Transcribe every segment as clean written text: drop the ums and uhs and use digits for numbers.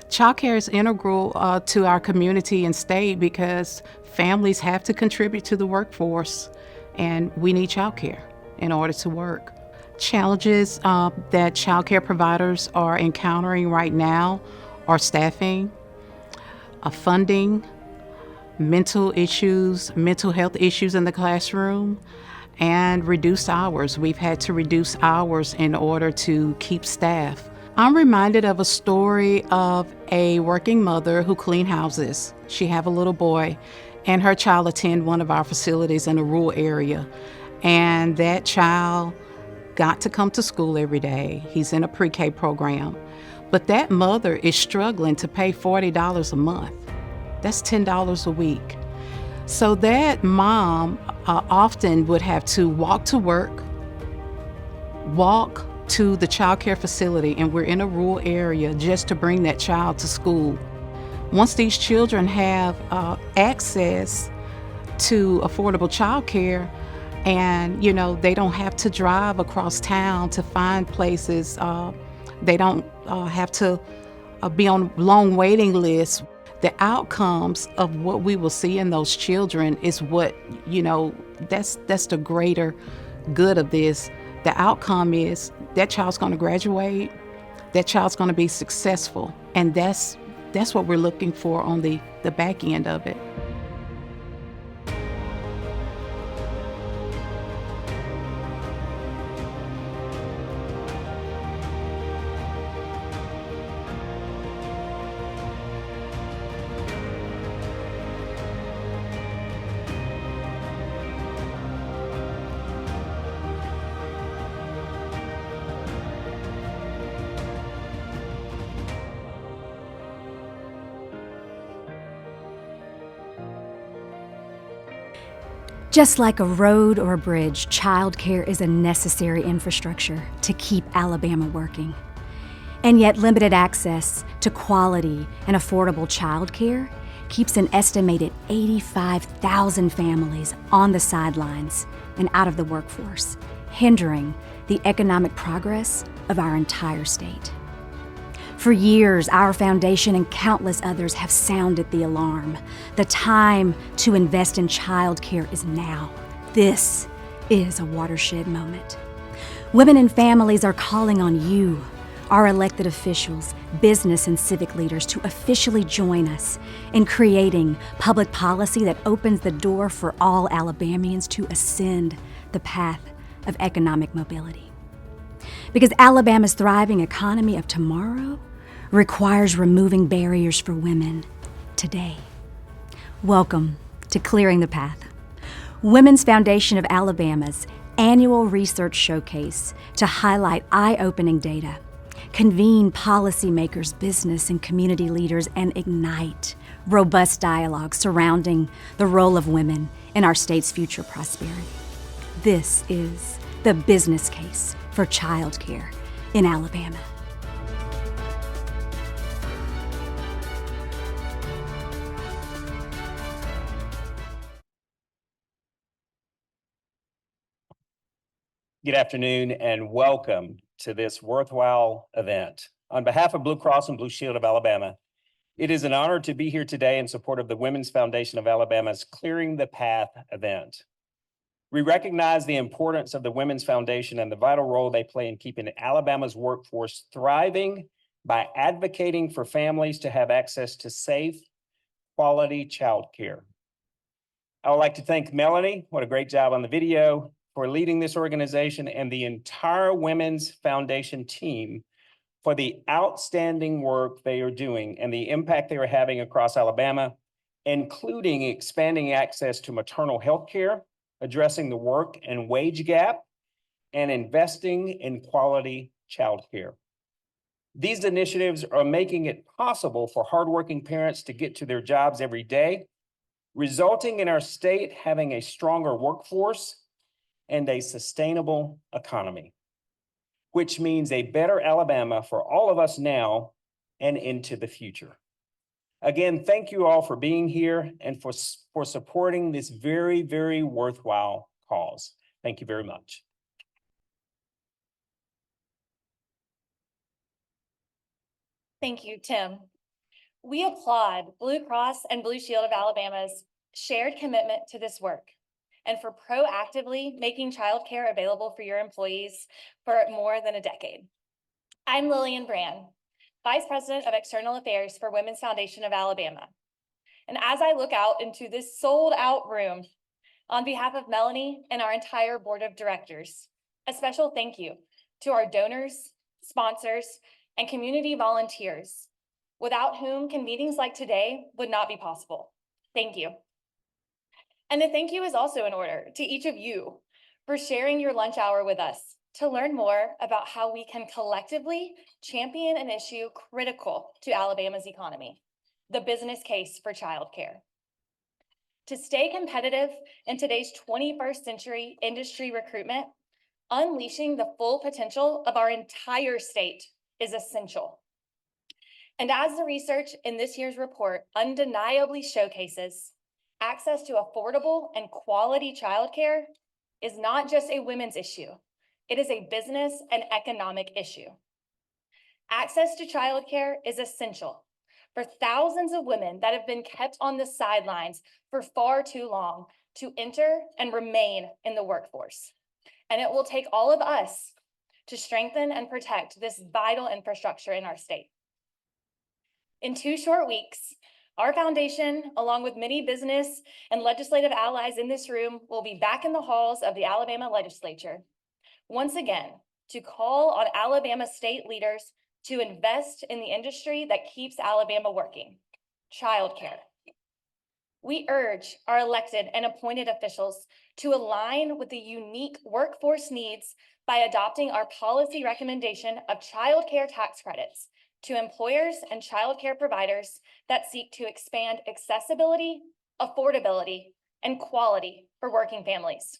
Childcare is integral to our community and state because families have to contribute to the workforce, and we need childcare in order to work. Challenges that childcare providers are encountering right now are staffing, funding, mental health issues in the classroom, and reduced hours. We've had to reduce hours in order to keep staff. I'm reminded of a story of a working mother who cleaned houses. She have a little boy, and her child attend one of our facilities in a rural area. And that child got to come to school every day. He's in a pre-K program. But that mother is struggling to pay $40 a month. That's $10 a week. So that mom often would have to walk to work, walk to the child care facility, and we're in a rural area, just to bring that child to school. Once these children have access to affordable child care, and they don't have to drive across town to find places, they don't have to be on long waiting lists. The outcomes of what we will see in those children is what, that's the greater good of this. The outcome is that child's going to graduate, that child's going to be successful, and that's what we're looking for on the back end of it. Just like a road or a bridge, childcare is a necessary infrastructure to keep Alabama working. And yet limited access to quality and affordable childcare keeps an estimated 85,000 families on the sidelines and out of the workforce, hindering the economic progress of our entire state. For years, our foundation and countless others have sounded the alarm. The time to invest in childcare is now. This is a watershed moment. Women and families are calling on you, our elected officials, business and civic leaders, to officially join us in creating public policy that opens the door for all Alabamians to ascend the path of economic mobility. Because Alabama's thriving economy of tomorrow requires removing barriers for women today. Welcome to Clearing the Path, Women's Foundation of Alabama's annual research showcase to highlight eye-opening data, convene policymakers, business, and community leaders, and ignite robust dialogue surrounding the role of women in our state's future prosperity. This is the business case for childcare in Alabama. Good afternoon and welcome to this worthwhile event. On behalf of Blue Cross and Blue Shield of Alabama, it is an honor to be here today in support of the Women's Foundation of Alabama's Clearing the Path event. We recognize the importance of the Women's Foundation and the vital role they play in keeping Alabama's workforce thriving by advocating for families to have access to safe, quality childcare. I would like to thank Melanie, what a great job on the video, for leading this organization, and the entire Women's Foundation team for the outstanding work they are doing and the impact they are having across Alabama, including expanding access to maternal health care, addressing the work and wage gap, and investing in quality childcare. These initiatives are making it possible for hardworking parents to get to their jobs every day, resulting in our state having a stronger workforce and a sustainable economy, which means a better Alabama for all of us now and into the future. Again, thank you all for being here and for supporting this very, very worthwhile cause. Thank you very much. Thank you, Tim. We applaud Blue Cross and Blue Shield of Alabama's shared commitment to this work and for proactively making childcare available for your employees for more than a decade. I'm Lillian Brand, Vice President of External Affairs for Women's Foundation of Alabama. And as I look out into this sold-out room, on behalf of Melanie and our entire board of directors, a special thank you to our donors, sponsors, and community volunteers, without whom meetings like today would not be possible. Thank you. And a thank you is also in order to each of you for sharing your lunch hour with us to learn more about how we can collectively champion an issue critical to Alabama's economy, the business case for childcare. To stay competitive in today's 21st century industry recruitment, unleashing the full potential of our entire state is essential. And as the research in this year's report undeniably showcases, access to affordable and quality childcare is not just a women's issue, it is a business and economic issue. Access to childcare is essential for thousands of women that have been kept on the sidelines for far too long to enter and remain in the workforce. And it will take all of us to strengthen and protect this vital infrastructure in our state. In 2 short weeks, our foundation, along with many business and legislative allies in this room, will be back in the halls of the Alabama legislature, once again, to call on Alabama state leaders to invest in the industry that keeps Alabama working, childcare. We urge our elected and appointed officials to align with the unique workforce needs by adopting our policy recommendation of childcare tax credits to employers and childcare providers that seek to expand accessibility, affordability, and quality for working families.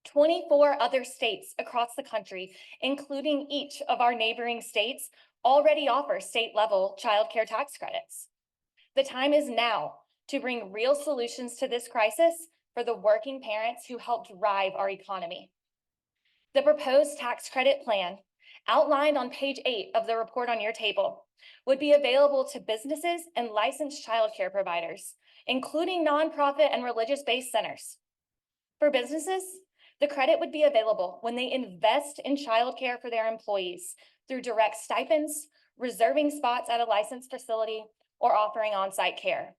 24 other states across the country, including each of our neighboring states, already offer state-level childcare tax credits. The time is now to bring real solutions to this crisis for the working parents who help drive our economy. The proposed tax credit plan, outlined on page 8 of the report on your table, would be available to businesses and licensed childcare providers, including nonprofit and religious-based centers. For businesses, the credit would be available when they invest in childcare for their employees through direct stipends, reserving spots at a licensed facility, or offering on-site care.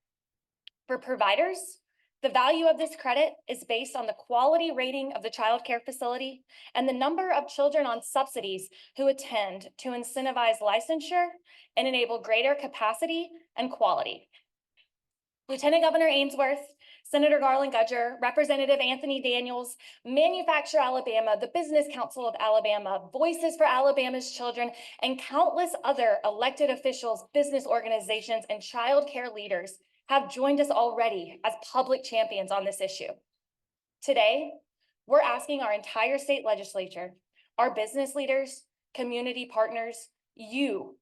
For providers, the value of this credit is based on the quality rating of the childcare facility and the number of children on subsidies who attend to incentivize licensure and enable greater capacity and quality. Lieutenant Governor Ainsworth, Senator Garland Gudger, Representative Anthony Daniels, Manufacture Alabama, the Business Council of Alabama, Voices for Alabama's Children, and countless other elected officials, business organizations, and child care leaders have joined us already as public champions on this issue. Today, we're asking our entire state legislature, our business leaders, community partners, you,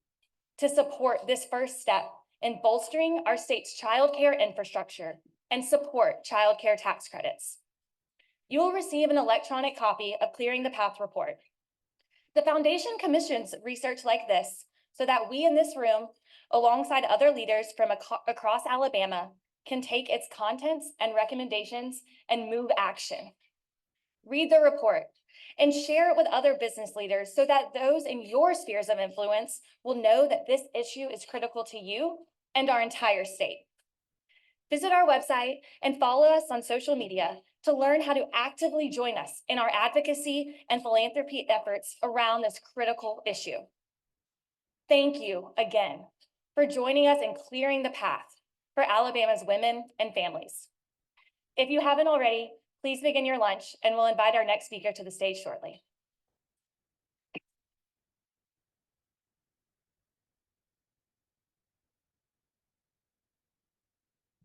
to support this first step in bolstering our state's child care infrastructure and support child care tax credits. You will receive an electronic copy of Clearing the Path report. The foundation commissions research like this so that we in this room, alongside other leaders from across Alabama, can take its contents and recommendations and move action. Read the report and share it with other business leaders so that those in your spheres of influence will know that this issue is critical to you and our entire state. Visit our website and follow us on social media to learn how to actively join us in our advocacy and philanthropy efforts around this critical issue. Thank you again for joining us in clearing the path for Alabama's women and families. If you haven't already, please begin your lunch and we'll invite our next speaker to the stage shortly.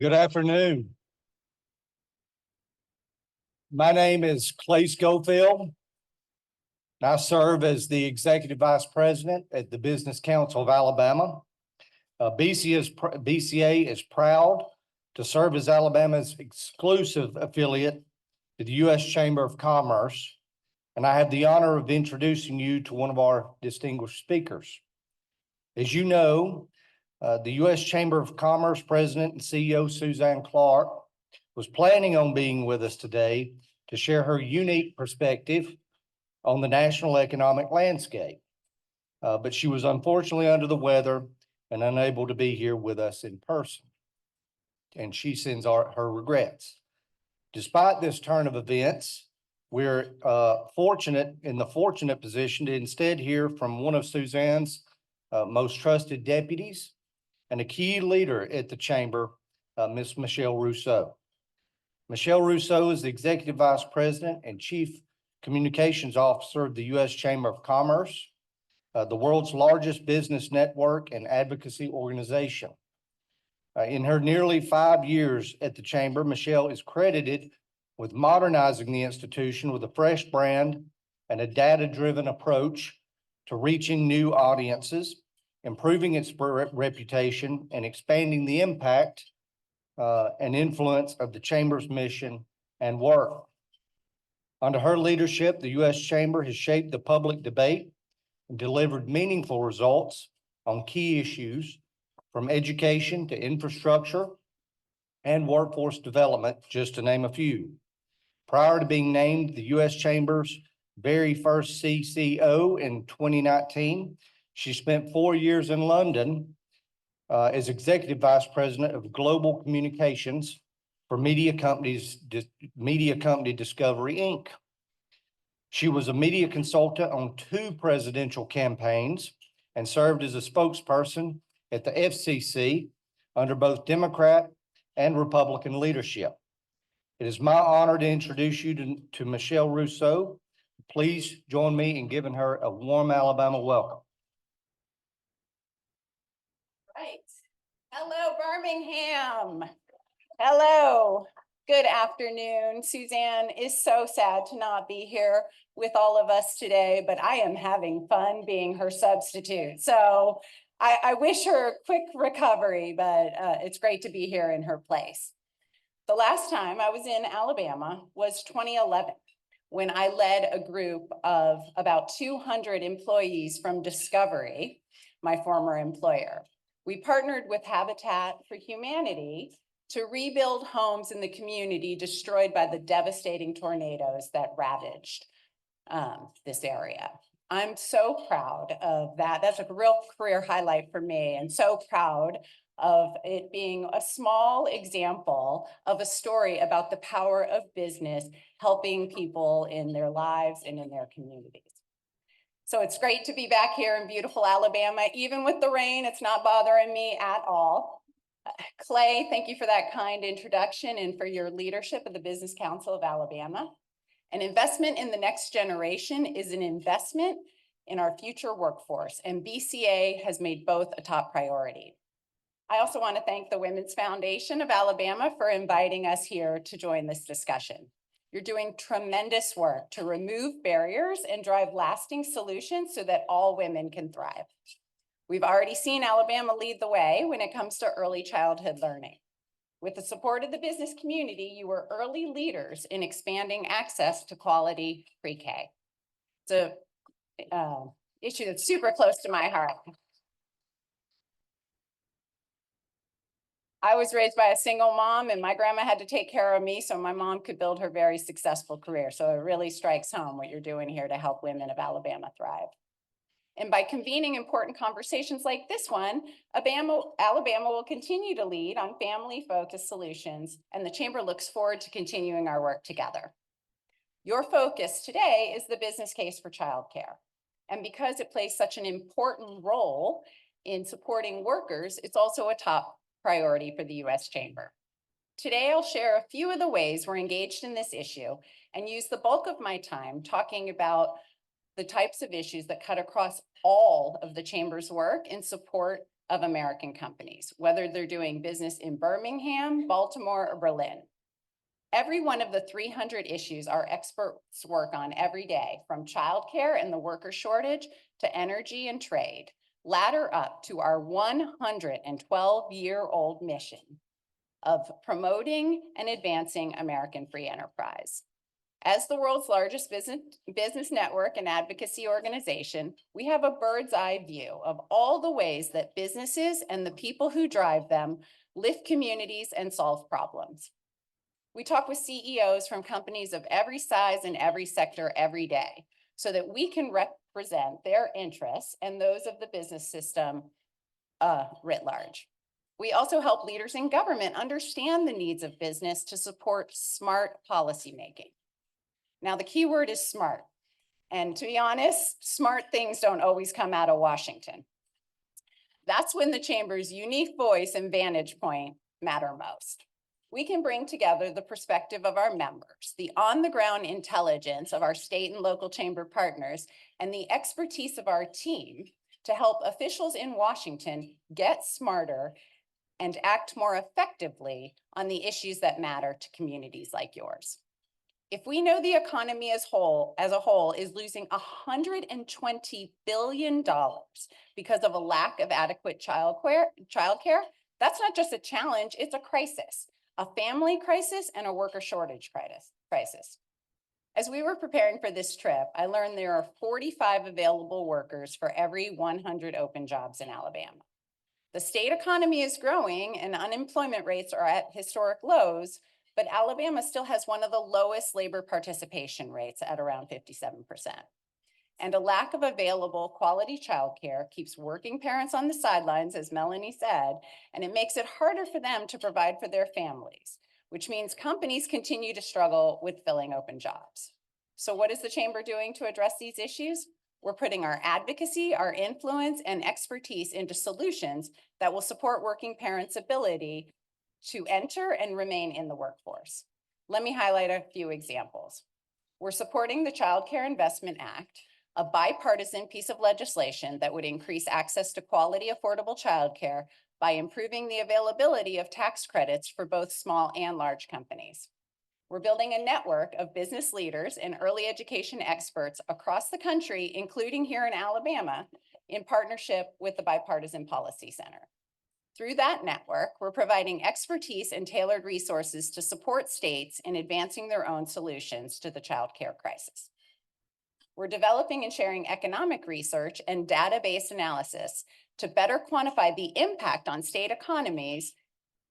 Good afternoon. My name is Clay Schofield. I serve as the Executive Vice President at the Business Council of Alabama. BCA is proud to serve as Alabama's exclusive affiliate to the U.S. Chamber of Commerce, and I have the honor of introducing you to one of our distinguished speakers. As you know, The U.S. Chamber of Commerce President and CEO Suzanne Clark was planning on being with us today to share her unique perspective on the national economic landscape. But she was unfortunately under the weather and unable to be here with us in person. And she sends her regrets. Despite this turn of events, we're in the fortunate position to instead hear from one of Suzanne's most trusted deputies and a key leader at the Chamber, Ms. Michelle Rousseau. Michelle Rousseau is the Executive Vice President and Chief Communications Officer of the U.S. Chamber of Commerce, the world's largest business network and advocacy organization. In her nearly 5 years at the Chamber, Michelle is credited with modernizing the institution with a fresh brand and a data-driven approach to reaching new audiences, improving its reputation, and expanding the impact and influence of the Chamber's mission and work. Under her leadership, the U.S. Chamber has shaped the public debate and delivered meaningful results on key issues from education to infrastructure and workforce development, just to name a few. Prior to being named the U.S. Chamber's very first CCO in 2019, she spent 4 years in London as Executive Vice President of Global Communications for media company Discovery, Inc. She was a media consultant on 2 presidential campaigns and served as a spokesperson at the FCC under both Democrat and Republican leadership. It is my honor to introduce you to Michelle Rousseau. Please join me in giving her a warm Alabama welcome. Right. Hello, Birmingham. Hello. Good afternoon. Suzanne is so sad to not be here with all of us today, but I am having fun being her substitute. So I wish her a quick recovery, but it's great to be here in her place. The last time I was in Alabama was 2011, when I led a group of about 200 employees from Discovery, my former employer. We partnered with Habitat for Humanity to rebuild homes in the community destroyed by the devastating tornadoes that ravaged this area. I'm so proud of that. That's a real career highlight for me, and so proud of it being a small example of a story about the power of business helping people in their lives and in their communities. So it's great to be back here in beautiful Alabama. Even with the rain, it's not bothering me at all. Clay, thank you for that kind introduction and for your leadership of the Business Council of Alabama. An investment in the next generation is an investment in our future workforce, and BCA has made both a top priority. I also want to thank the Women's Foundation of Alabama for inviting us here to join this discussion. You're doing tremendous work to remove barriers and drive lasting solutions so that all women can thrive. We've already seen Alabama lead the way when it comes to early childhood learning. With the support of the business community, you were early leaders in expanding access to quality pre-K. It's an issue that's super close to my heart. I was raised by a single mom, and my grandma had to take care of me so my mom could build her very successful career. So it really strikes home what you're doing here to help women of Alabama thrive. And by convening important conversations like this one, Alabama will continue to lead on family-focused solutions, and the Chamber looks forward to continuing our work together. Your focus today is the business case for childcare. And because it plays such an important role in supporting workers, it's also a top priority for the U.S. Chamber. Today, I'll share a few of the ways we're engaged in this issue and use the bulk of my time talking about the types of issues that cut across all of the Chamber's work in support of American companies, whether they're doing business in Birmingham, Baltimore, or Berlin. Every one of the 300 issues our experts work on every day, from childcare and the worker shortage to energy and trade, ladder up to our 112-year-old mission of promoting and advancing American free enterprise. As the world's largest business network and advocacy organization, we have a bird's eye view of all the ways that businesses and the people who drive them lift communities and solve problems. We talk with CEOs from companies of every size and every sector every day so that we can represent their interests and those of the business system writ large. We also help leaders in government understand the needs of business to support smart policymaking. Now, the key word is smart. And to be honest, smart things don't always come out of Washington. That's when the Chamber's unique voice and vantage point matter most. We can bring together the perspective of our members, the on-the-ground intelligence of our state and local Chamber partners, and the expertise of our team to help officials in Washington get smarter and act more effectively on the issues that matter to communities like yours. If we know the economy as a whole is losing $120 billion because of a lack of adequate childcare, that's not just a challenge, it's a crisis, a family crisis and a worker shortage crisis. As we were preparing for this trip, I learned there are 45 available workers for every 100 open jobs in Alabama. The state economy is growing and unemployment rates are at historic lows, but Alabama still has one of the lowest labor participation rates at around 57%. And a lack of available quality childcare keeps working parents on the sidelines, as Melanie said, and it makes it harder for them to provide for their families, which means companies continue to struggle with filling open jobs. So what is the Chamber doing to address these issues? We're putting our advocacy, our influence, and expertise into solutions that will support working parents' ability to enter and remain in the workforce. Let me highlight a few examples. We're supporting the Child Care Investment Act, a bipartisan piece of legislation that would increase access to quality, affordable childcare by improving the availability of tax credits for both small and large companies. We're building a network of business leaders and early education experts across the country, including here in Alabama, in partnership with the Bipartisan Policy Center. Through that network, we're providing expertise and tailored resources to support states in advancing their own solutions to the child care crisis. We're developing and sharing economic research and database analysis to better quantify the impact on state economies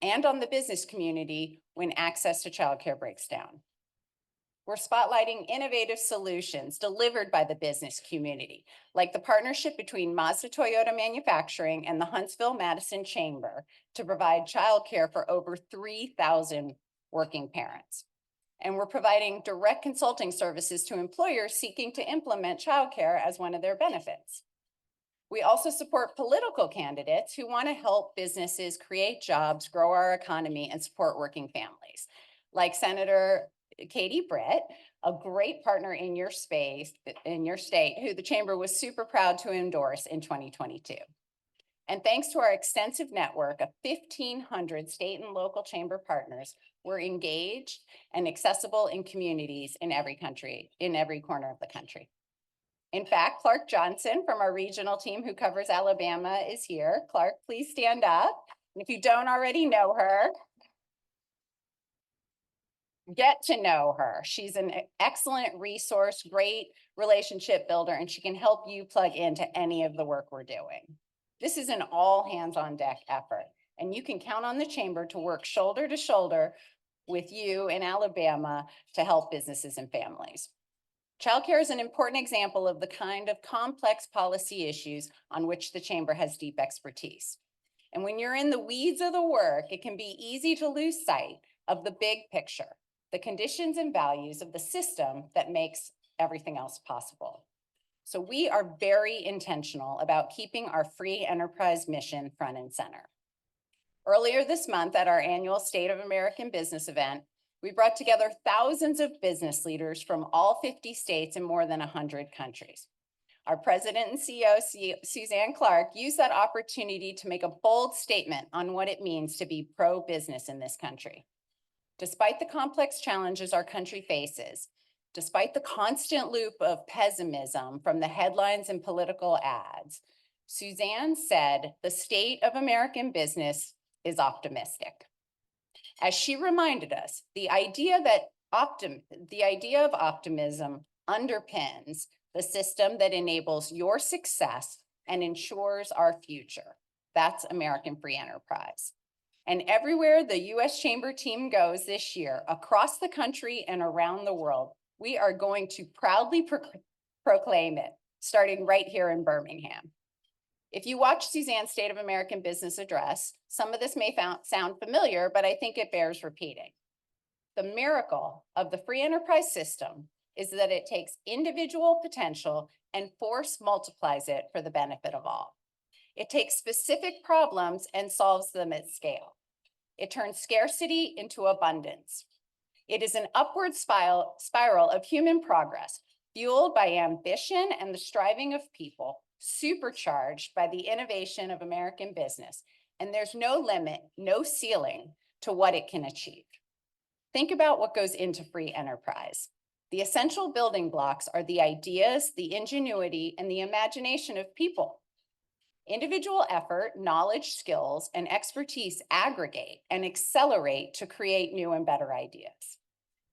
and on the business community when access to childcare breaks down. We're spotlighting innovative solutions delivered by the business community, like the partnership between Mazda Toyota Manufacturing and the Huntsville-Madison Chamber to provide childcare for over 3,000 working parents. And we're providing direct consulting services to employers seeking to implement childcare as one of their benefits. We also support political candidates who want to help businesses create jobs, grow our economy, and support working families, like Senator Katie Britt, a great partner in your state, who the Chamber was super proud to endorse in 2022. And thanks to our extensive network of 1,500 state and local Chamber partners, we're engaged and accessible in communities in every corner of the country. In fact, Clark Johnson from our regional team who covers Alabama is here. Clark, please stand up. And if you don't already know her, get to know her. She's an excellent resource, great relationship builder, and she can help you plug into any of the work we're doing. This is an all hands on deck effort, and you can count on the Chamber to work shoulder to shoulder with you in Alabama to help businesses and families. Childcare is an important example of the kind of complex policy issues on which the Chamber has deep expertise. And when you're in the weeds of the work, it can be easy to lose sight of the big picture, the conditions and values of the system that makes everything else possible. So we are very intentional about keeping our free enterprise mission front and center. Earlier this month at our annual State of American Business event, we brought together thousands of business leaders from all 50 states and more than 100 countries. Our president and CEO, Suzanne Clark, used that opportunity to make a bold statement on what it means to be pro-business in this country. Despite the complex challenges our country faces, despite the constant loop of pessimism from the headlines and political ads, Suzanne said the state of American business is optimistic. As she reminded us, the idea that The idea of optimism underpins the system that enables your success and ensures our future. That's American free enterprise. And everywhere the U.S. Chamber team goes this year, across the country and around the world, we are going to proudly proclaim it, starting right here in Birmingham. If you watch Suzanne's State of American Business address, some of this may sound familiar, but I think it bears repeating. The miracle of the free enterprise system is that it takes individual potential and force multiplies it for the benefit of all. It takes specific problems and solves them at scale. It turns scarcity into abundance. It is an upward spiral of human progress, fueled by ambition and the striving of people, supercharged by the innovation of American business. And there's no limit, no ceiling to what it can achieve. Think about what goes into free enterprise. The essential building blocks are the ideas, the ingenuity, and the imagination of people. Individual effort, knowledge, skills, and expertise aggregate and accelerate to create new and better ideas.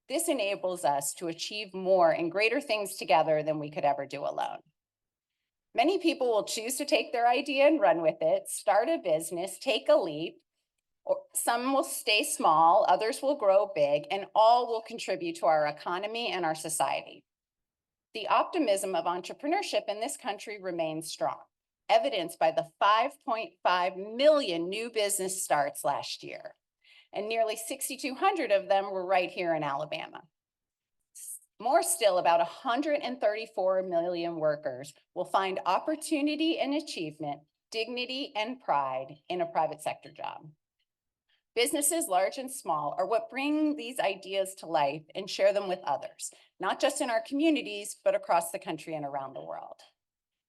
This enables us to achieve more and greater things together than we could ever do alone. Many people will choose to take their idea and run with it, start a business, take a leap. Or some will stay small, others will grow big, and all will contribute to our economy and our society. The optimism of entrepreneurship in this country remains strong, evidenced by the 5.5 million new business starts last year, and nearly 6,200 of them were right here in Alabama. More still, about 134 million workers will find opportunity and achievement, dignity and pride in a private sector job. Businesses, large and small, are what bring these ideas to life and share them with others, not just in our communities, but across the country and around the world.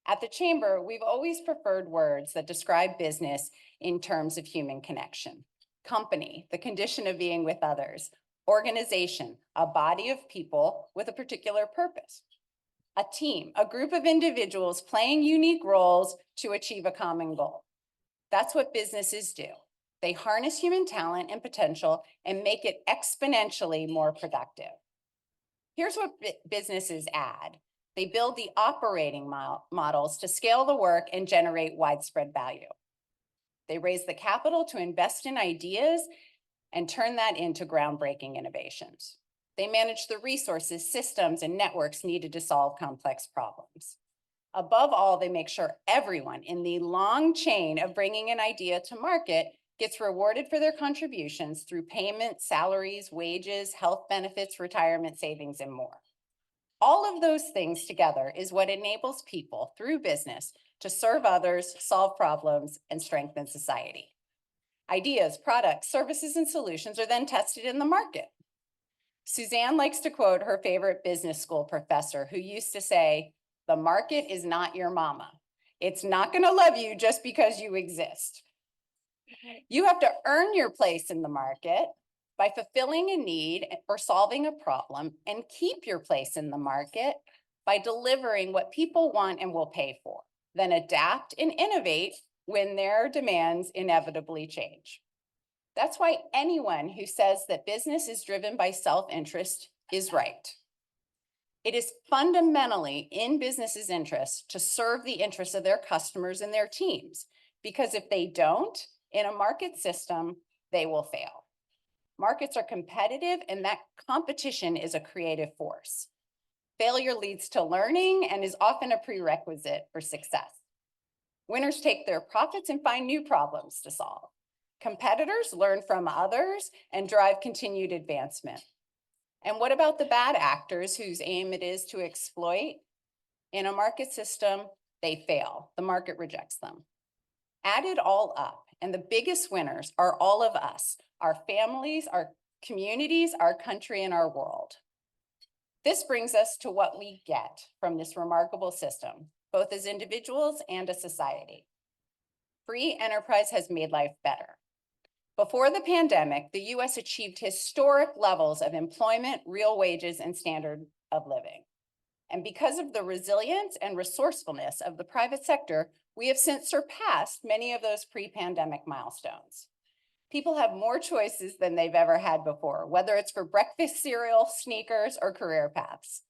At the Chamber, we've always preferred words that describe business in terms of human connection. Company, the condition of being with others. Organization, a body of people with a particular purpose. A team, a group of individuals playing unique roles to achieve a common goal. That's what businesses do. They harness human talent and potential and make it exponentially more productive. Here's what businesses add. They build the operating models to scale the work and generate widespread value. They raise the capital to invest in ideas and turn that into groundbreaking innovations. They manage the resources, systems, and networks needed to solve complex problems. Above all, they make sure everyone in the long chain of bringing an idea to market gets rewarded for their contributions through payments, salaries, wages, health benefits, retirement savings, and more. All of those things together is what enables people through business to serve others, solve problems, and strengthen society. Ideas, products, services, and solutions are then tested in the market. Suzanne likes to quote her favorite business school professor who used to say, "The market is not your mama. It's not going to love you just because you exist." You have to earn your place in the market by fulfilling a need or solving a problem, and keep your place in the market by delivering what people want and will pay for, then adapt and innovate when their demands inevitably change. That's why anyone who says that business is driven by self-interest is right. It is fundamentally in business's interest to serve the interests of their customers and their teams, because if they don't, in a market system, they will fail. Markets are competitive, and that competition is a creative force. Failure leads to learning and is often a prerequisite for success. Winners take their profits and find new problems to solve. Competitors learn from others and drive continued advancement. And what about the bad actors whose aim it is to exploit? In a market system, they fail. The market rejects them. Add it all up, and the biggest winners are all of us, our families, our communities, our country, and our world. This brings us to what we get from this remarkable system, both as individuals and a society. Free enterprise has made life better. Before the pandemic, the U.S. achieved historic levels of employment, real wages, and standard of living. And because of the resilience and resourcefulness of the private sector, we have since surpassed many of those pre-pandemic milestones. People have more choices than they've ever had before, whether it's for breakfast cereal, sneakers, or career paths.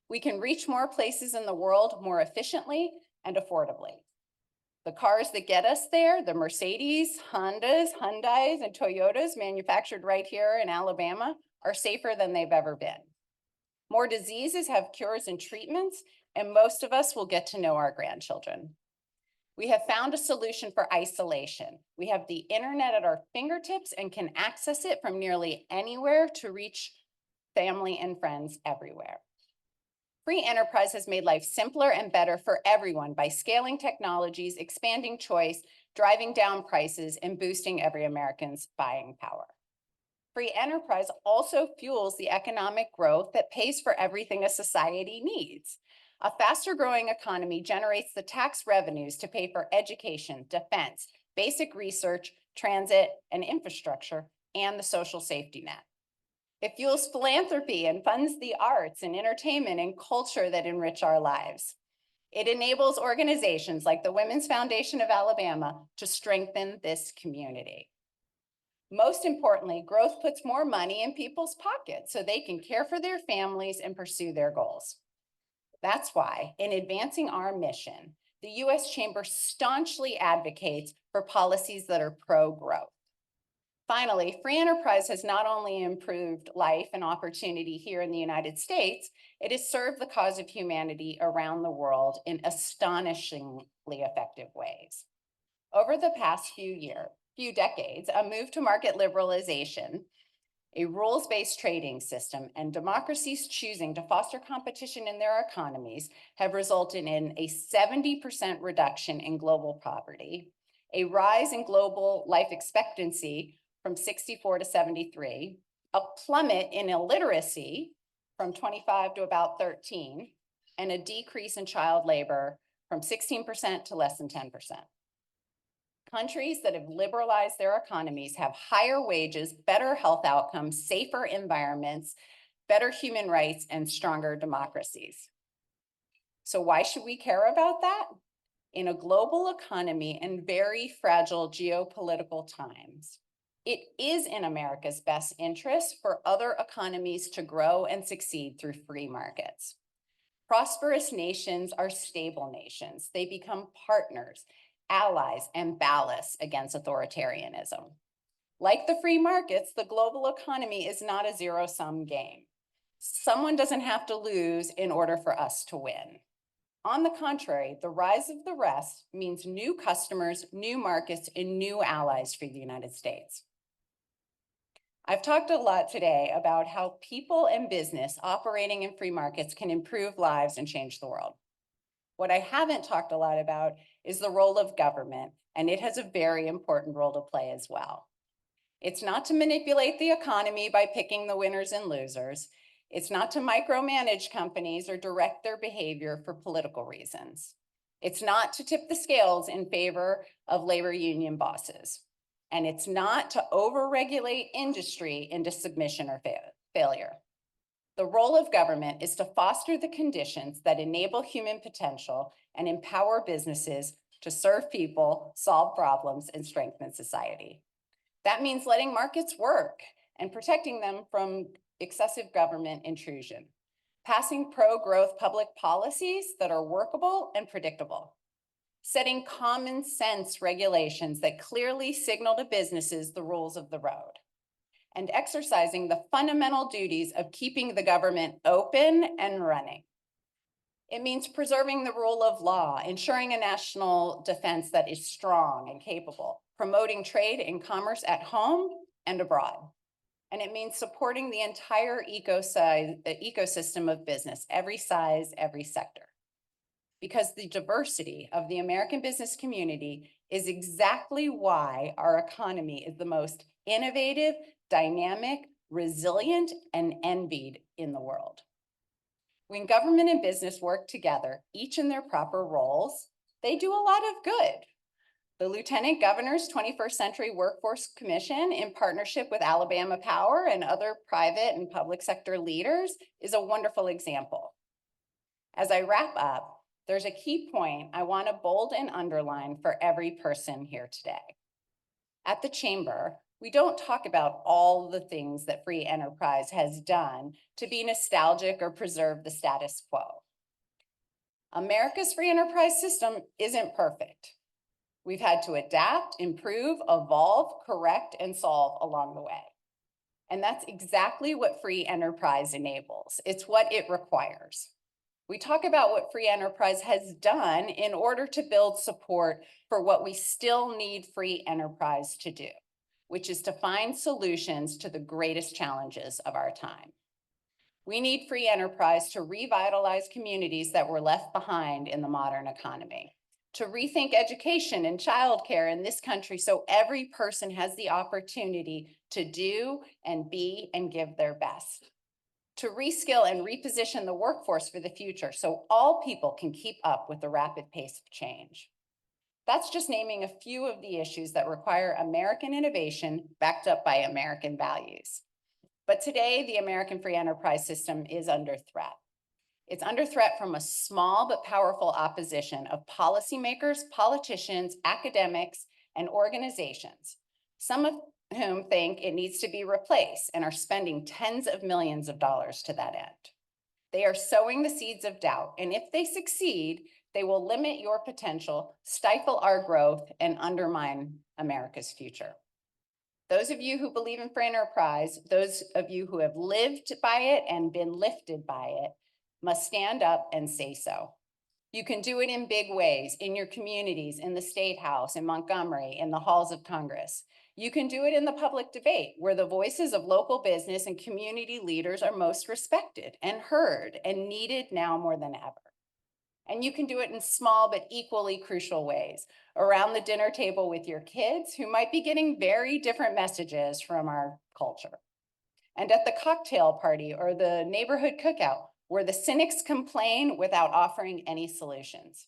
We can reach more places in the world more efficiently and affordably. The cars that get us there, the Mercedes, Hondas, Hyundais, and Toyotas manufactured right here in Alabama, are safer than they've ever been. More diseases have cures and treatments, and most of us will get to know our grandchildren. We have found a solution for isolation. We have the internet at our fingertips and can access it from nearly anywhere to reach family and friends everywhere. Free enterprise has made life simpler and better for everyone by scaling technologies, expanding choice, driving down prices, and boosting every American's buying power. Free enterprise also fuels the economic growth that pays for everything a society needs. A faster growing economy generates the tax revenues to pay for education, defense, basic research, transit, and infrastructure, and the social safety net. It fuels philanthropy and funds the arts and entertainment and culture that enrich our lives. It enables organizations like the Women's Foundation of Alabama to strengthen this community. Most importantly, growth puts more money in people's pockets so they can care for their families and pursue their goals. That's why, in advancing our mission, the U.S. Chamber staunchly advocates for policies that are pro-growth. Finally, free enterprise has not only improved life and opportunity here in the United States, it has served the cause of humanity around the world in astonishingly effective ways. Over the past few decades, a move to market liberalization, a rules-based trading system, and democracies choosing to foster competition in their economies have resulted in a 70% reduction in global poverty, a rise in global life expectancy from 64 to 73, a plummet in illiteracy from 25 to about 13, and a decrease in child labor from 16% to less than 10%. Countries that have liberalized their economies have higher wages, better health outcomes, safer environments, better human rights, and stronger democracies. So why should we care about that? In a global economy and very fragile geopolitical times, it is in America's best interest for other economies to grow and succeed through free markets. Prosperous nations are stable nations. They become partners, allies, and ballasts against authoritarianism. Like the free markets, the global economy is not a zero-sum game. Someone doesn't have to lose in order for us to win. On the contrary, the rise of the rest means new customers, new markets, and new allies for the United States. I've talked a lot today about how people and business operating in free markets can improve lives and change the world. What I haven't talked a lot about is the role of government, and it has a very important role to play as well. It's not to manipulate the economy by picking the winners and losers. It's not to micromanage companies or direct their behavior for political reasons. It's not to tip the scales in favor of labor union bosses. And it's not to overregulate industry into submission or failure. The role of government is to foster the conditions that enable human potential and empower businesses to serve people, solve problems, and strengthen society. That means letting markets work and protecting them from excessive government intrusion, passing pro-growth public policies that are workable and predictable, setting common sense regulations that clearly signal to businesses the rules of the road, and exercising the fundamental duties of keeping the government open and running. It means preserving the rule of law, ensuring a national defense that is strong and capable, promoting trade and commerce at home and abroad. And it means supporting the entire ecosystem of business, every size, every sector. Because the diversity of the American business community is exactly why our economy is the most innovative, dynamic, resilient, and envied in the world. When government and business work together, each in their proper roles, they do a lot of good. The Lieutenant Governor's 21st Century Workforce Commission, in partnership with Alabama Power and other private and public sector leaders, is a wonderful example. As I wrap up, there's a key point I want to bold and underline for every person here today. At the Chamber, We don't talk about all the things that free enterprise has done to be nostalgic or preserve the status quo. America's free enterprise system isn't perfect. We've had to adapt, improve, evolve, correct, and solve along the way. And that's exactly what free enterprise enables. It's what it requires. We talk about what free enterprise has done in order to build support for what we still need free enterprise to do, which is to find solutions to the greatest challenges of our time. We need free enterprise to revitalize communities that were left behind in the modern economy, to rethink education and childcare in this country so every person has the opportunity to do and be and give their best, to reskill and reposition the workforce for the future so all people can keep up with the rapid pace of change. That's just naming a few of the issues that require American innovation backed up by American values. But today, the American free enterprise system is under threat. It's under threat from a small but powerful opposition of policymakers, politicians, academics, and organizations, some of whom think it needs to be replaced and are spending tens of millions of dollars to that end. They are sowing the seeds of doubt, and if they succeed, they will limit your potential, stifle our growth, and undermine America's future. Those of you who believe in free enterprise, those of you who have lived by it and been lifted by it, must stand up and say so. You can do it in big ways, in your communities, in the State House, in Montgomery, in the halls of Congress. You can do it in the public debate, where the voices of local business and community leaders are most respected and heard and needed now more than ever. And you can do it in small but equally crucial ways, around the dinner table with your kids who might be getting very different messages from our culture. And at the cocktail party or the neighborhood cookout, where the cynics complain without offering any solutions.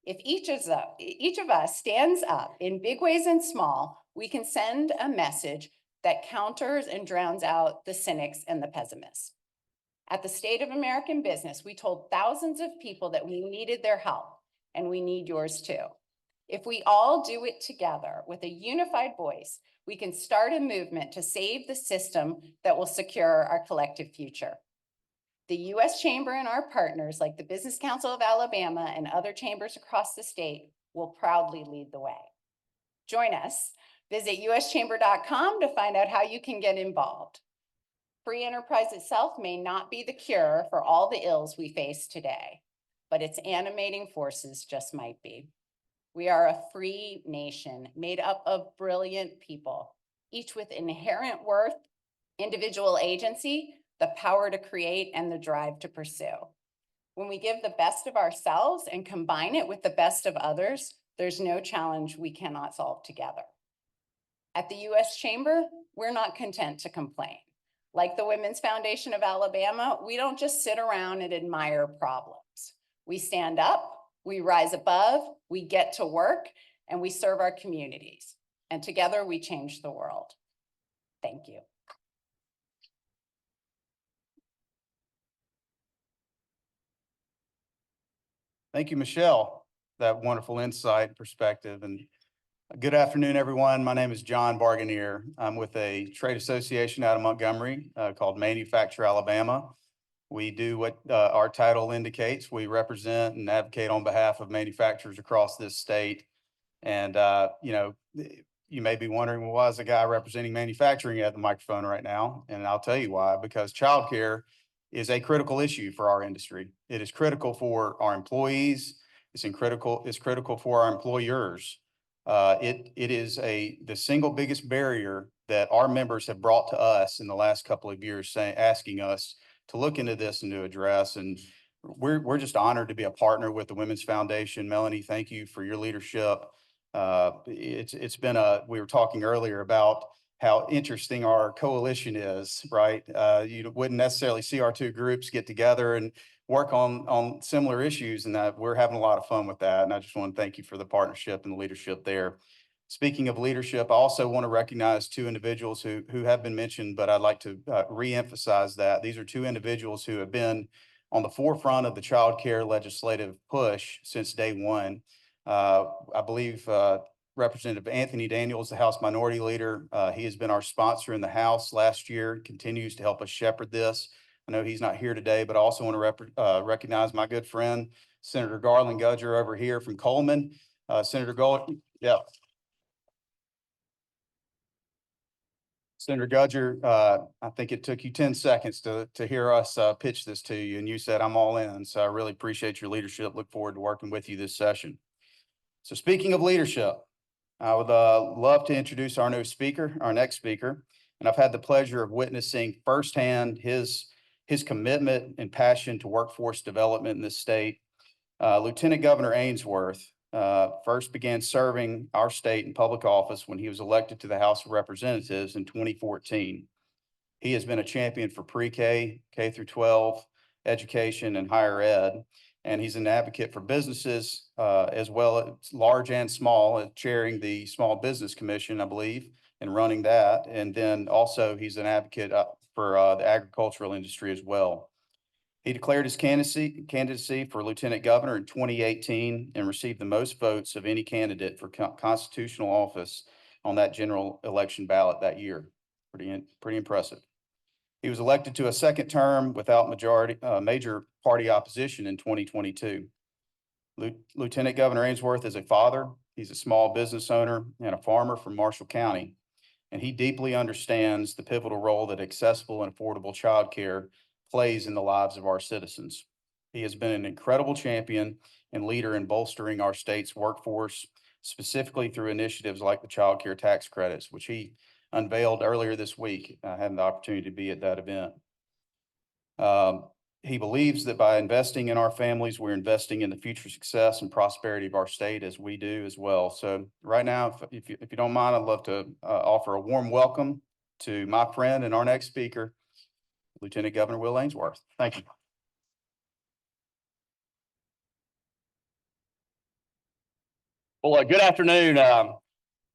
If each of us stands up in big ways and small, we can send a message that counters and drowns out the cynics and the pessimists. At the State of American Business, we told thousands of people that we needed their help, and we need yours too. If we all do it together with a unified voice, we can start a movement to save the system that will secure our collective future. The U.S. Chamber and our partners, like the Business Council of Alabama and other chambers across the state, will proudly lead the way. Join us. Visit uschamber.com to find out how you can get involved. Free enterprise itself may not be the cure for all the ills we face today, but its animating forces just might be. We are a free nation made up of brilliant people, each with inherent worth, individual agency, the power to create, and the drive to pursue. When we give the best of ourselves and combine it with the best of others, there's no challenge we cannot solve together. At the U.S. Chamber, we're not content to complain. Like the Women's Foundation of Alabama, we don't just sit around and admire problems. We stand up, we rise above, we get to work, and we serve our communities. And together we change the world. Thank you. Thank you, Michelle, that wonderful insight, perspective. And good afternoon, everyone. My name is John Barganier. I'm with a trade association out of Montgomery called Manufacture Alabama. We do what our title indicates. We represent and advocate on behalf of manufacturers across this state. And, you may be wondering, well, why is a guy representing manufacturing at the microphone right now? And I'll tell you why, because childcare is a critical issue for our industry. It is critical for our employees. It's critical for our employers. It is the single biggest barrier that our members have brought to us in the last couple of years, asking us to look into this and to address. And we're just honored to be a partner with the Women's Foundation. Melanie, thank you for your leadership. It's been we were talking earlier about how interesting our coalition is, right? You wouldn't necessarily see our two groups get together and work on similar issues, and we're having a lot of fun with that. And I just want to thank you for the partnership and the leadership there. Speaking of leadership, I also want to recognize two individuals who have been mentioned, but I'd like to reemphasize that. These are two individuals who have been on the forefront of the child care legislative push since day one. I believe Representative Anthony Daniels, the House Minority Leader. He has been our sponsor in the House last year, continues to help us shepherd this. I know he's not here today, but I also want to recognize my good friend, Senator Garland Gudger over here from Coleman. Senator Senator Gudger, I think it took you 10 seconds to hear us pitch this to you, and you said, I'm all in. So I really appreciate your leadership. Look forward to working with you this session. So speaking of leadership, I would love to introduce our next speaker, and I've had the pleasure of witnessing firsthand his commitment and passion to workforce development in this state. Lieutenant Governor Ainsworth first began serving our state in public office when he was elected to the House of Representatives in 2014. He has been a champion for pre-K, K through 12 education and higher ed, and he's an advocate for businesses as well as large and small, chairing the Small Business Commission, I believe, and running that. And then also he's an advocate for the agricultural industry as well. He declared his candidacy for Lieutenant Governor in 2018 and received the most votes of any candidate for constitutional office on that general election ballot that year. Pretty impressive. He was elected to a second term without major party opposition in 2022. Lieutenant Governor Ainsworth is a father. He's a small business owner and a farmer from Marshall County, and he deeply understands the pivotal role that accessible and affordable childcare plays in the lives of our citizens. He has been an incredible champion and leader in bolstering our state's workforce, specifically through initiatives like the child care tax credits, which he unveiled earlier this week. I had the opportunity to be at that event. He believes that by investing in our families, we're investing in the future success and prosperity of our state, as we do as well. So right now, if you don't mind, I'd love to offer a warm welcome to my friend and our next speaker, Lieutenant Governor Will Ainsworth. Thank you. Well, good afternoon.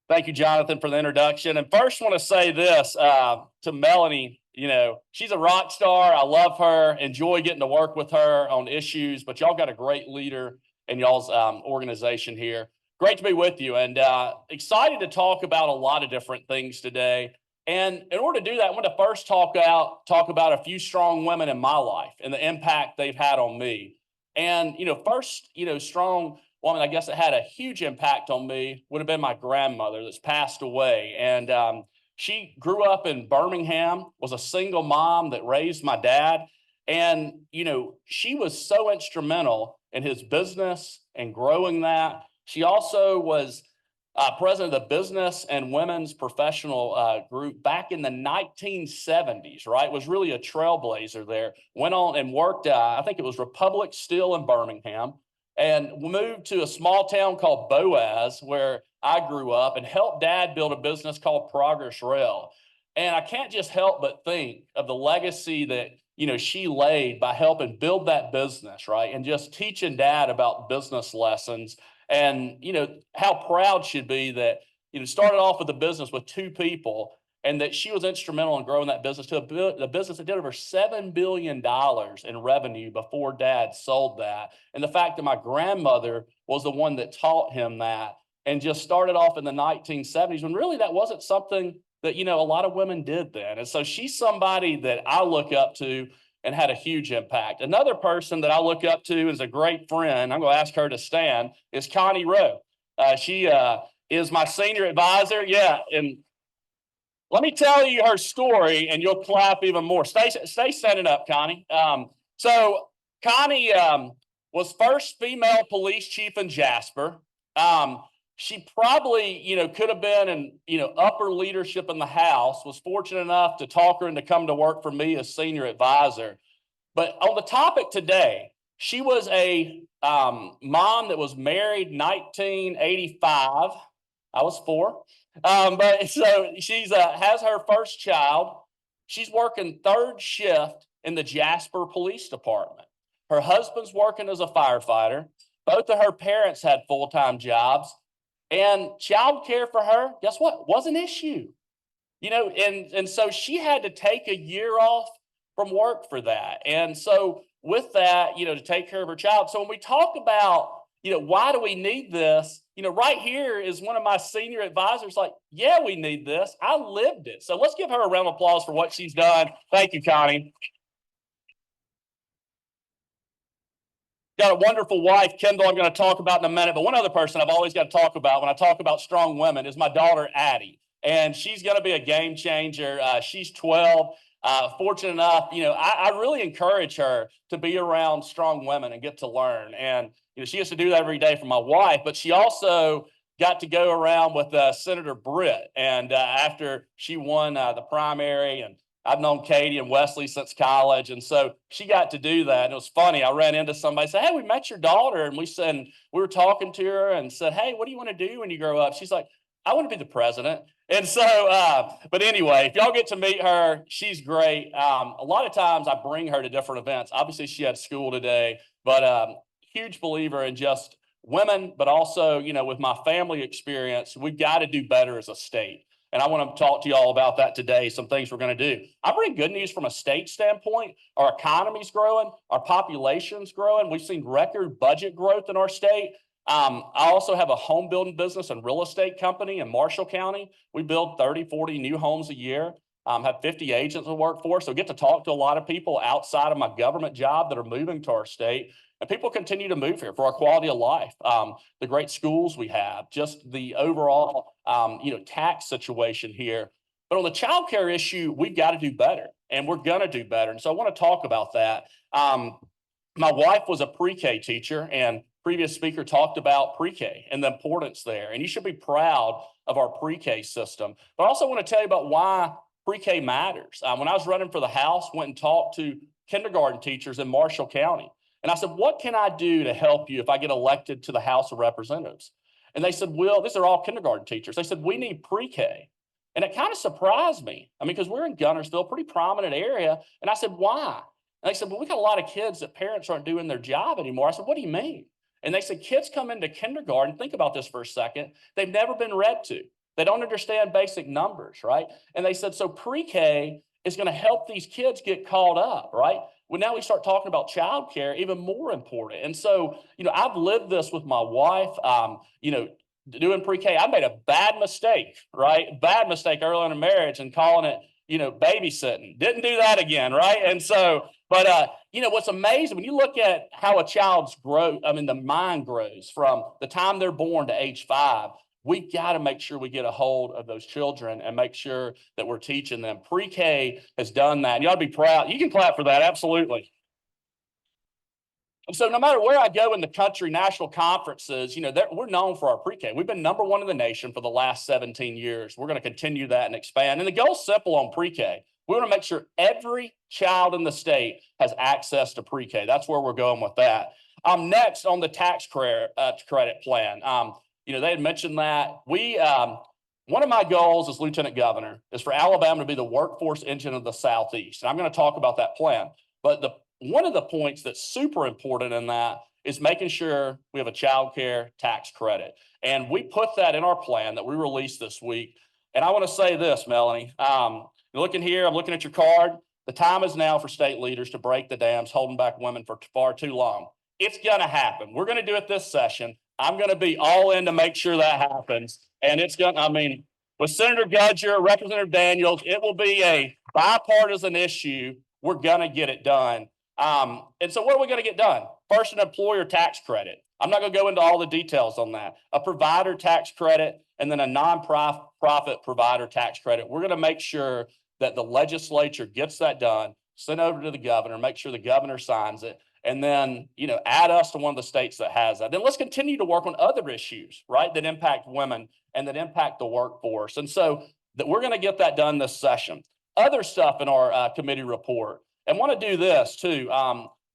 Thank you, Jonathan, for the introduction. And first, want to say this to Melanie. You know, she's a rock star. I love her. Enjoy getting to work with her on issues. But y'all got a great leader in y'all's organization here. Great to be with you, and excited to talk about a lot of different things today. And in order to do that, I want to first talk about a few strong women in my life and the impact they've had on me. And first, strong woman, I guess, that had a huge impact on me would have been my grandmother that's passed away. And she grew up in Birmingham, was a single mom that raised my dad. And, she was so instrumental in his business and growing that. She also was president of the Business and Women's Professional Group back in the 1970s, right? Was really a trailblazer there. Went on and worked, I think it was Republic Steel in Birmingham, and moved to a small town called Boaz, where I grew up, and helped Dad build a business called Progress Rail. And I can't just help but think of the legacy that, she laid by helping build that business, right? And just teaching Dad about business lessons. And, how proud she'd be that, started off with a business with two people, and that she was instrumental in growing that business to a business that did over $7 billion in revenue before Dad sold that. And the fact that my grandmother was the one that taught him that, and just started off in the 1970s when really that wasn't something that, a lot of women did then. And so she's somebody that I look up to and had a huge impact. Another person that I look up to is a great friend, I'm going to ask her to stand, is Connie Rowe. She is my senior advisor. Yeah, and let me tell you her story, and you'll clap even more. Stay standing up, Connie. So Connie was first female police chief in Jasper. She probably, could have been in, upper leadership in the House, was fortunate enough to talk her into come to work for me as senior advisor. But on the topic today, she was a mom that was married 1985. I was 4. But so she's has her first child. She's working third shift in the Jasper Police Department. Her husband's working as a firefighter. Both of her parents had full-time jobs. And childcare for her, guess what, was an issue. And so she had to take a year off from work for that. And so with that, to take care of her child. So when we talk about, why do we need this? Right here is one of my senior advisors like, yeah, we need this. I lived it. So let's give her a round of applause for what she's done. Thank you, Connie. Got a wonderful wife, Kendall, I'm going to talk about in a minute. But one other person I've always got to talk about when I talk about strong women is my daughter, Addie. And she's going to be a game changer. She's 12. Fortunate enough, I really encourage her to be around strong women and get to learn. And, she has to do that every day for my wife, but she also got to go around with Senator Britt. And after she won the primary, and I've known Katie and Wesley since college. And so she got to do that. And it was funny. I ran into somebody and said, hey, we met your daughter. And we were talking to her and said, hey, what do you want to do when you grow up? She's like, I want to be the president. And so, but anyway, if y'all get to meet her, she's great. A lot of times I bring her to different events. Obviously, she had school today, but huge believer in just women, but also, with my family experience, we've got to do better as a state. And I want to talk to you all about that today, some things we're going to do. I bring good news from a state standpoint. Our economy's growing. Our population's growing. We've seen record budget growth in our state. I also have a home building business and real estate company in Marshall County. We build 30, 40 new homes a year, have 50 agents that work for us. So get to talk to a lot of people outside of my government job that are moving to our state. And people continue to move here for our quality of life, the great schools we have, just the overall, tax situation here. But on the child care issue, we've got to do better, and we're going to do better. And so I want to talk about that. My wife was a pre-K teacher, and previous speaker talked about pre-K and the importance there. And you should be proud of our pre-K system. But I also want to tell you about why pre-K matters. When I was running for the House, went and talked to kindergarten teachers in Marshall County. And I said, what can I do to help you if I get elected to the House of Representatives? And they said, well, these are all kindergarten teachers. They said, we need pre-K. And it kind of surprised me. Because we're in Gunnersville, pretty prominent area. And I said, why? And they said, well, we got a lot of kids that parents aren't doing their job anymore. I said, what do you mean? And they said, kids come into kindergarten, think about this for a second, they've never been read to. They don't understand basic numbers, right? And they said, so pre-K is going to help these kids get caught up, right? Well, now we start talking about childcare, even more important. And so, I've lived this with my wife, doing pre-K. I made a bad mistake, right? Bad mistake early in a marriage and calling it, babysitting. Didn't do that again, right? And so, but, what's amazing, when you look at how a child's growth, the mind grows from the time they're born to age 5, we got to make sure we get a hold of those children and make sure that we're teaching them. Pre-K has done that. And you ought to be proud. You can clap for that. Absolutely. And so no matter where I go in the country, national conferences, we're known for our pre-K. We've been number 1 in the nation for the last 17 years. We're going to continue that and expand. And the goal's simple on pre-K. We want to make sure every child in the state has access to pre-K. That's where we're going with that. Next on the tax credit plan. They had mentioned that one of my goals as lieutenant governor is for Alabama to be the workforce engine of the Southeast. And I'm going to talk about that plan. But one of the points that's super important in that is making sure we have a child care tax credit. And we put that in our plan that we released this week. And I want to say this, Melanie, you're looking here, I'm looking at your card. The time is now for state leaders to break the dams holding back women for far too long. It's going to happen. We're going to do it this session. I'm going to be all in to make sure that happens. And it's going to, with Senator Gudger, Representative Daniels, it will be a bipartisan issue. We're going to get it done. And so what are we going to get done? First, an employer tax credit. I'm not going to go into all the details on that. A provider tax credit and then a nonprofit provider tax credit. We're going to make sure that the legislature gets that done, send over to the governor, make sure the governor signs it, and then, add us to one of the states that has that. Then let's continue to work on other issues, right, that impact women and that impact the workforce. And so that we're going to get that done this session. Other stuff in our committee report. And want to do this too.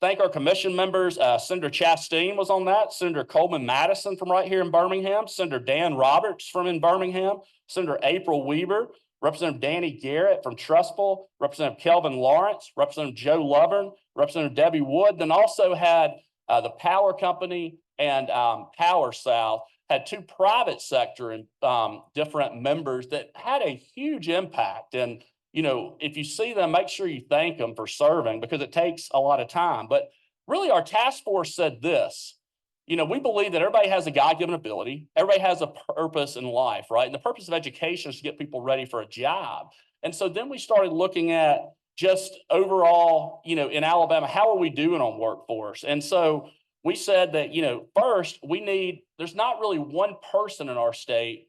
Thank our commission members. Senator Chastain was on that. Senator Coleman Madison from right here in Birmingham. Senator Dan Roberts from in Birmingham. Senator April Weaver. Representative Danny Garrett from Trustful, Representative Kelvin Lawrence, Representative Joe Lovern, Representative Debbie Wood, then also had the Power Company and Power South, had 2 private sector and different members that had a huge impact. And, if you see them, make sure you thank them for serving because it takes a lot of time. But really our task force said this, we believe that everybody has a God-given ability. Everybody has a purpose in life, right? And the purpose of education is to get people ready for a job. And so then we started looking at just overall, in Alabama, how are we doing on workforce? And so we said that, first there's not really one person in our state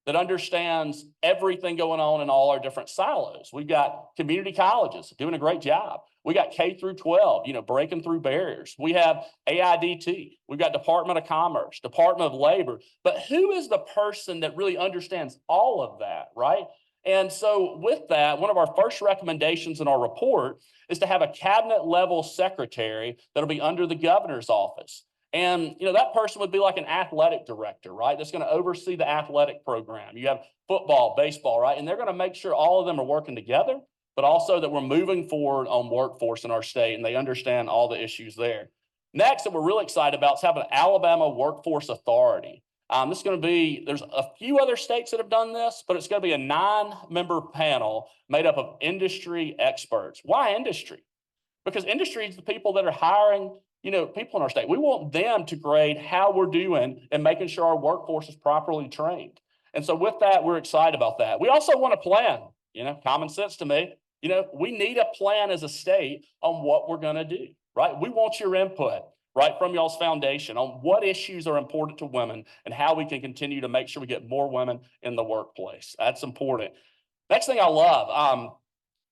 that understands everything going on in all our different silos. We've got community colleges doing a great job. We got K through 12, breaking through barriers. We have AIDT. We've got Department of Commerce, Department of Labor. But who is the person that really understands all of that, right? And so with that, one of our first recommendations in our report is to have a cabinet level secretary that'll be under the governor's office. And, that person would be like an athletic director, right? That's going to oversee the athletic program. You have football, baseball, right? And they're going to make sure all of them are working together, but also that we're moving forward on workforce in our state and they understand all the issues there. Next, that we're really excited about is having an Alabama Workforce Authority. This is going to be, there's a few other states that have done this, but it's going to be a 9-member panel made up of industry experts. Why industry? Because industry is the people that are hiring people in our state. We want them to grade how we're doing and making sure our workforce is properly trained. And so with that, we're excited about that. We also want a plan, common sense to me. We need a plan as a state on what we're going to do, right? We want your input, right, from y'all's foundation on what issues are important to women and how we can continue to make sure we get more women in the workplace. That's important. Next thing I love,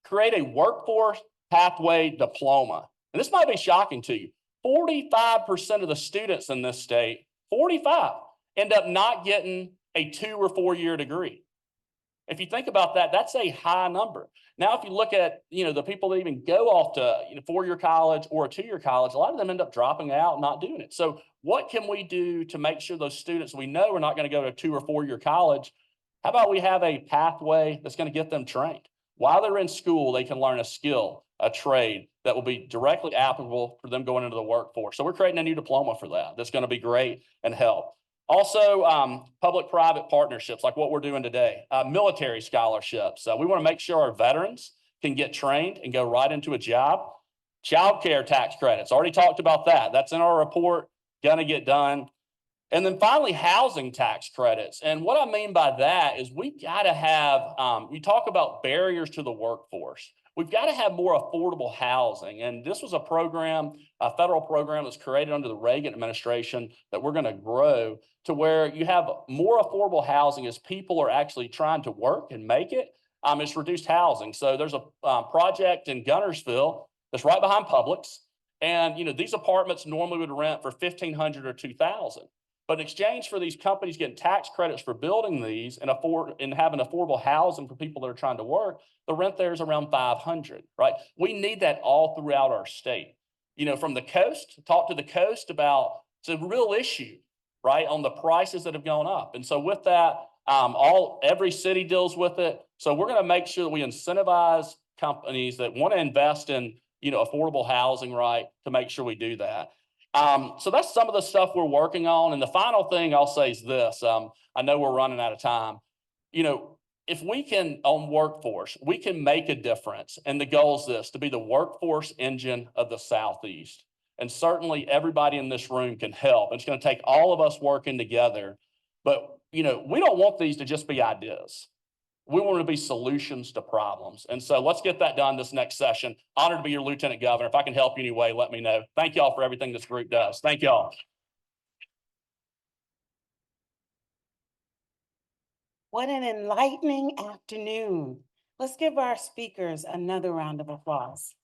create a workforce pathway diploma. And this might be shocking to you. 45% of the students in this state, 45, end up not getting a 2 or 4 year degree. If you think about that, that's a high number. Now, if you look at, the people that even go off to 4-year college or a 2-year college, a lot of them end up dropping out, not doing it. So what can we do to make sure those students we know are not going to go to a 2 or 4 year college? How about we have a pathway that's going to get them trained? While they're in school, they can learn a skill, a trade that will be directly applicable for them going into the workforce. So we're creating a new diploma for that. That's going to be great and help. Also, public-private partnerships like what we're doing today, military scholarships. We want to make sure our veterans can get trained and go right into a job. Child care tax credits, already talked about that. That's in our report, going to get done. And then finally, housing tax credits. And what I mean by that is we've got to have, we talk about barriers to the workforce. We've got to have more affordable housing. And this was a program, a federal program that's created under the Reagan administration that we're going to grow to where you have more affordable housing as people are actually trying to work and make it. It's reduced housing. So there's a project in Gunnersville that's right behind Publix. And, these apartments normally would rent for $1,500 or $2,000. But in exchange for these companies getting tax credits for building these and having affordable housing for people that are trying to work, the rent there is around $500, right? We need that all throughout our state. From the coast, talk to the coast about, it's a real issue, right, on the prices that have gone up. And so with that, every city deals with it. So we're going to make sure that we incentivize companies that want to invest in, affordable housing, right, to make sure we do that. So that's some of the stuff we're working on. And the final thing I'll say is this, I know we're running out of time. If we can, on workforce, we can make a difference. And the goal is this, to be the workforce engine of the Southeast. And certainly everybody in this room can help. It's going to take all of us working together. But, we don't want these to just be ideas. We want to be solutions to problems. And so let's get that done this next session. Honored to be your Lieutenant Governor. If I can help you in any way, let me know. Thank y'all for everything this group does. Thank y'all. What an enlightening afternoon. Let's give our speakers another round of applause.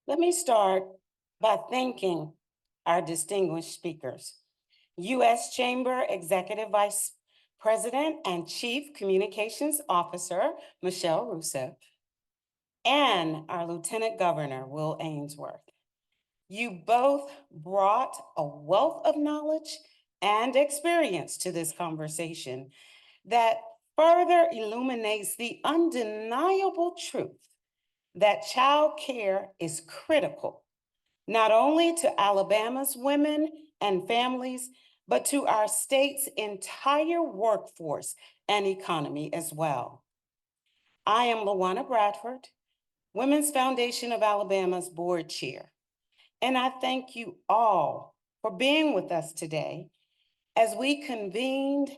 Let me start by thanking our distinguished speakers. U.S. Chamber Executive Vice President and Chief Communications Officer, Michelle Rusev, and our Lieutenant Governor, Will Ainsworth. You both brought a wealth of knowledge and experience to this conversation that further illuminates the undeniable truth that child care is critical, not only to Alabama's women and families, but to our state's entire workforce and economy as well. I am LaWanna Bradford, Women's Foundation of Alabama's board chair. And I thank you all for being with us today as we convened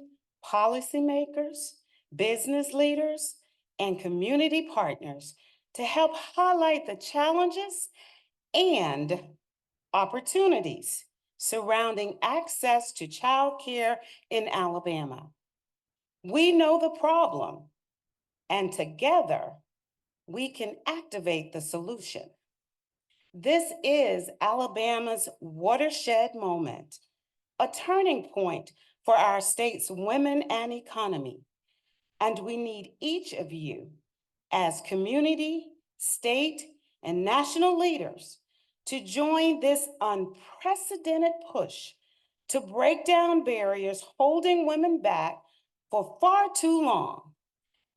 policymakers, business leaders, and community partners to help highlight the challenges and opportunities surrounding access to childcare in Alabama. We know the problem, and together we can activate the solution. This is Alabama's watershed moment, a turning point for our state's women and economy. And we need each of you as community, state, and national leaders to join this unprecedented push to break down barriers holding women back for far too long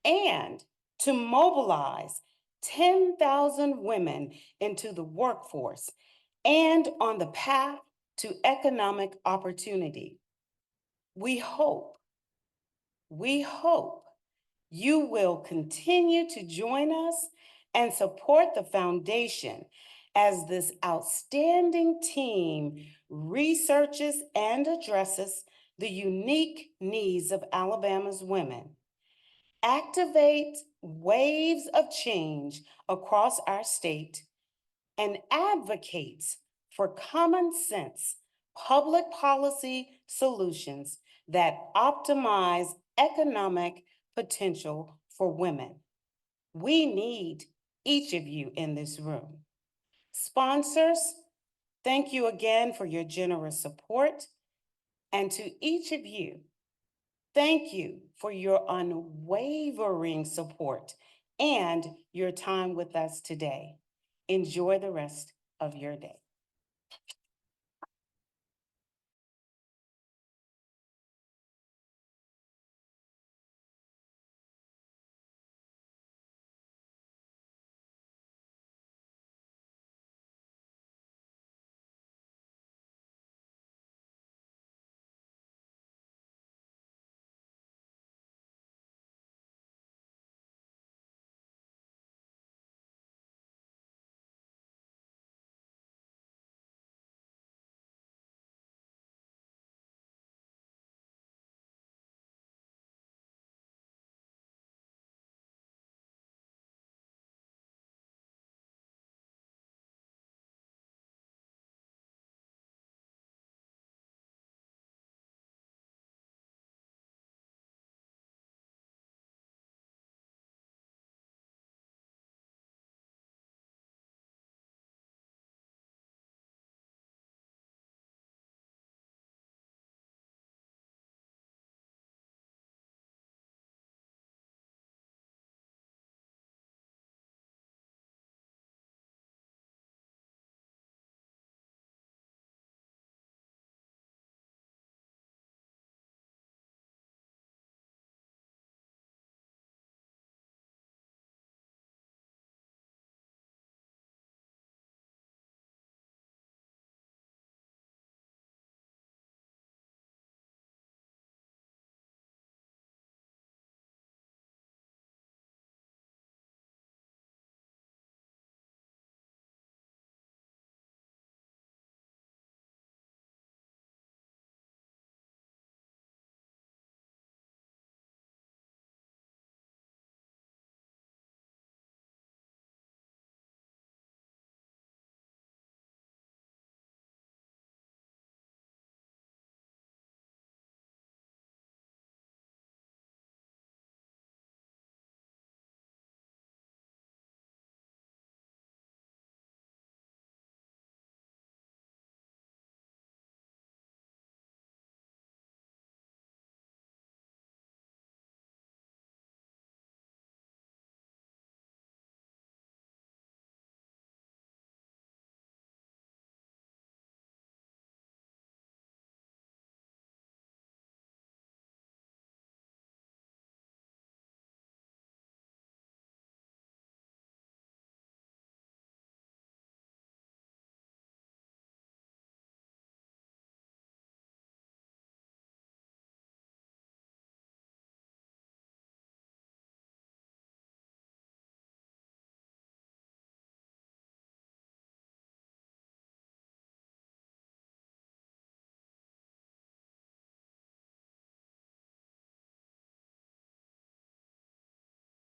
and to mobilize 10,000 women into the workforce and on the path to economic opportunity. We hope you will continue to join us and support the foundation as this outstanding team researches and addresses the unique needs of Alabama's women. Activate waves of change across our state and advocates for common sense public policy solutions that optimize economic potential for women. We need each of you in this room. Sponsors, thank you again for your generous support. And to each of you, thank you for your unwavering support and your time with us today. Enjoy the rest of your day.